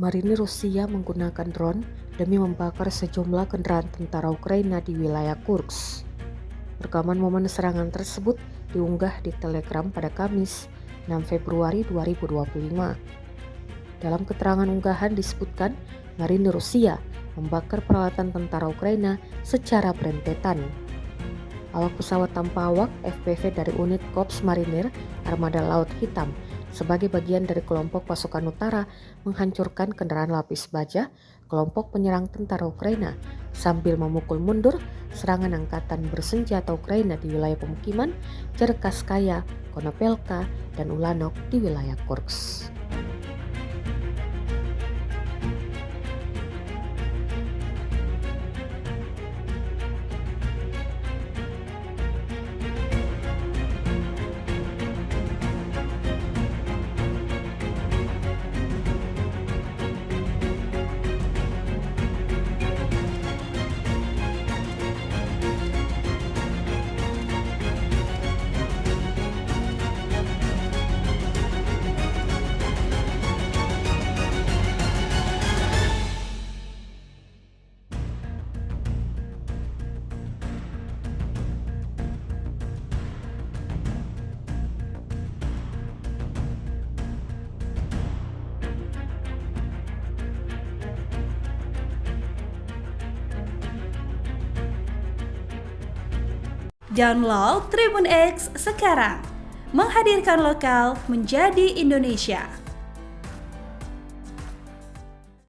Marinir Rusia menggunakan drone demi membakar sejumlah kendaraan tentara Ukraina di wilayah Kursk. Rekaman momen serangan tersebut diunggah di Telegram pada Kamis, 6 Februari 2025. Dalam keterangan unggahan disebutkan, Marinir Rusia membakar peralatan tentara Ukraina secara berentetan. Awak pesawat tanpa awak FPV dari unit Korps Marinir Armada Laut Hitam sebagai bagian dari kelompok pasukan utara menghancurkan kendaraan lapis baja kelompok penyerang tentara Ukraina sambil memukul mundur serangan angkatan bersenjata Ukraina di wilayah pemukiman Cherkasskaya, Konopelka, dan Ulanok di wilayah Kursk. Download Tribun X sekarang, menghadirkan lokal menjadi Indonesia.